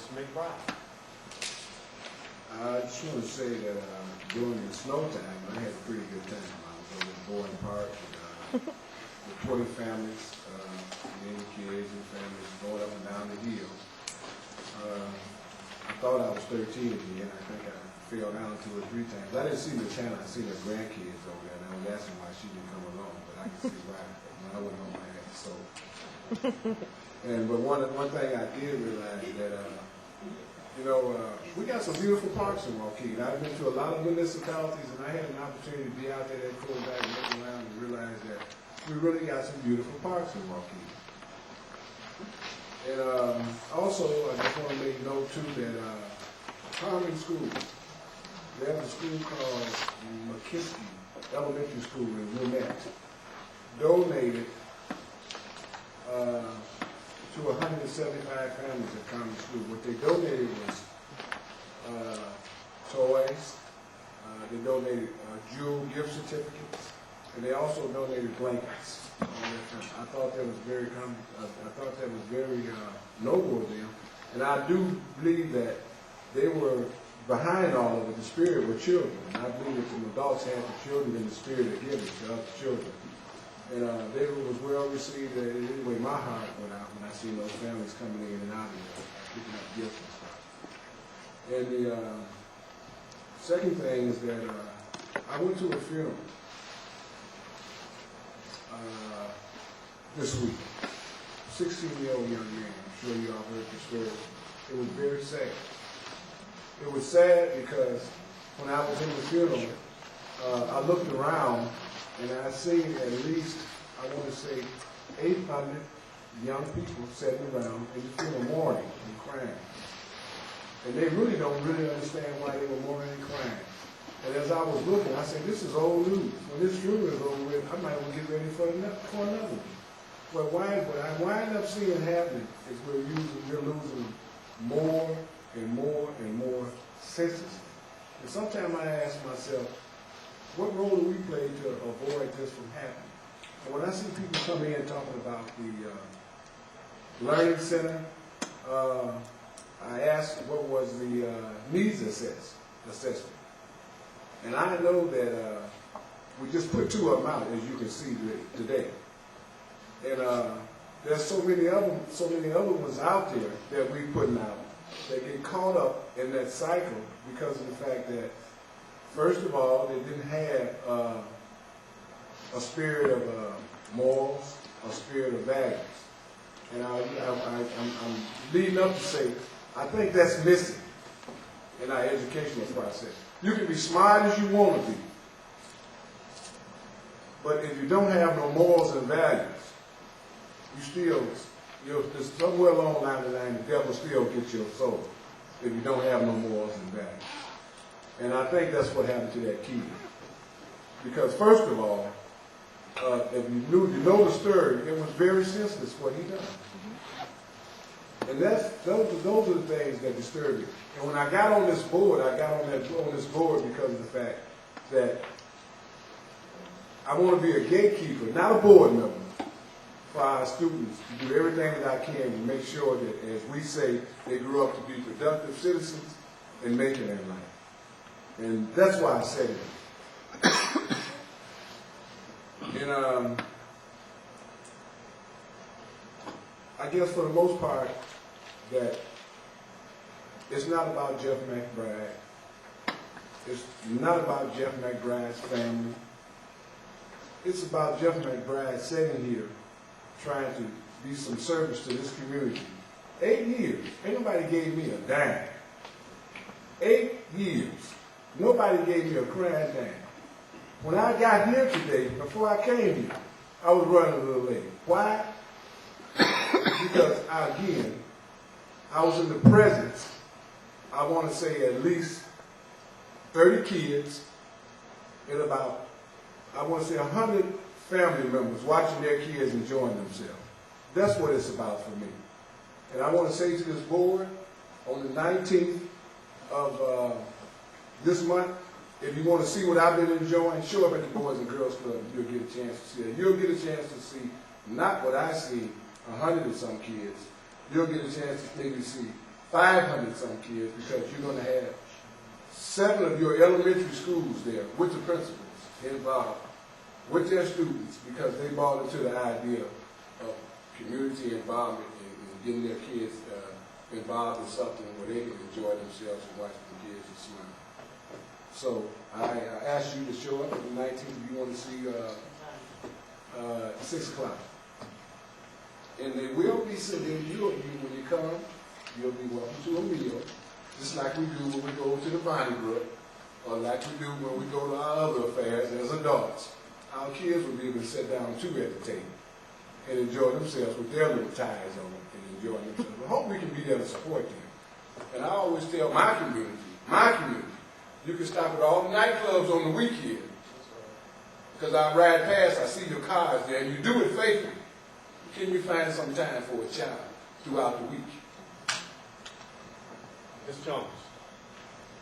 Mr. McBride. I just want to say that during the snow time, I had a pretty good time. I was over at Boyd Park with 20 families, many kids and families going up and down the hill. I thought I was 13 again. I think I fell down 2 or 3 times. I didn't see Michelle. I seen her grandkids over there, and I was asking why she didn't come along, but I can see why. When I went home, I had to soak. But one thing I did realize that, we got some beautiful parks in Waukegan. I've been to a lot of municipalities, and I had an opportunity to be out there and go back and look around and realize that we really got some beautiful parks in Waukegan. And also, I just want to make note, too, that Waukegan School, they have a school called McKinsey Elementary School in Wilmette, donated to 175 families at Common School. What they donated was toys, they donated jewel gift certificates, and they also donated blankets. I thought that was very noble of them, and I do believe that they were behind all of it. The spirit were children. And I believe that the adults had the children in the spirit of giving to other children. And they was well received. Anyway, my heart went out when I seen those families coming in and out of there, picking up gifts and stuff. And the second thing is that I went to a funeral this week. 16-year-old young man. I'm sure you all heard the story. It was very sad. It was sad because when I was in the funeral, I looked around and I seen at least, I want to say, 800 young people sitting around in the funeral mourning and crying. And they really don't understand why they were mourning and crying. And as I was looking, I said, this is old news. When this funeral is over with, I might want to get ready for another one. But what I wind up seeing happening is we're losing more and more and more senses. And sometimes I ask myself, what role do we play to avoid this from happening? And when I see people come in talking about the Learning Center, I asked what was the needs assessment. And I know that we just put 2 of them out, as you can see today. And there's so many other ones out there that we're putting out that get caught up in that cycle because of the fact that, first of all, they didn't have a spirit of morals, a spirit of values. And I'm leading up to say, I think that's missing in our educational process. You can be smart as you want to be, but if you don't have no morals and values, there's somewhere along the line, the devil still gets your soul if you don't have no morals and values. And I think that's what happened to that kid. Because first of all, if you know the story, it was very senseless what he done. And those are the things that disturb me. And when I got on this board, I got on this board because of the fact that I want to be a gatekeeper, not a board member, for our students to do everything that I can to make sure that, as we say, they grew up to be productive citizens and make it in life. And that's why I said it. And I guess for the most part, that it's not about Jeff McBride. It's not about Jeff McBride's family. It's about Jeff McBride sitting here trying to be some service to this community. 8 years. Ain't nobody gave me a dime. 8 years. Nobody gave me a crying dime. When I got here today, before I came here, I was running a little late. Why? Because, again, I was in the presence, I want to say at least 30 kids and about, I want to say 100 family members watching their kids enjoying themselves. That's what it's about for me. And I want to say to this board, on the 19th of this month, if you want to see what I've been enjoying, show up at the Boys and Girls Club. You'll get a chance to see it. You'll get a chance to see not what I see, 100 and some kids. You'll get a chance to maybe see 500 some kids, because you're going to have 7 of your elementary schools there with the principals involved with their students, because they bought into the idea of community involvement and getting their kids involved in something where they can enjoy themselves and watch the kids and smile. So I ask you to show up on the 19th if you want to see 6 o'clock. And they will be sitting, when you come, you'll be welcome to a meal, just like we do when we go to the Bonnie Brook, or like we do when we go to our other affairs as adults. Our kids will be able to sit down too at the table and enjoy themselves with their little ties on and enjoy themselves. I hope we can be there to support them. And I always tell my community, you can stop at all the nightclubs on the weekend. Because I ride past, I see your cars there, and you do it faithfully. Can you find some time for a child throughout the week? Ms. Jones.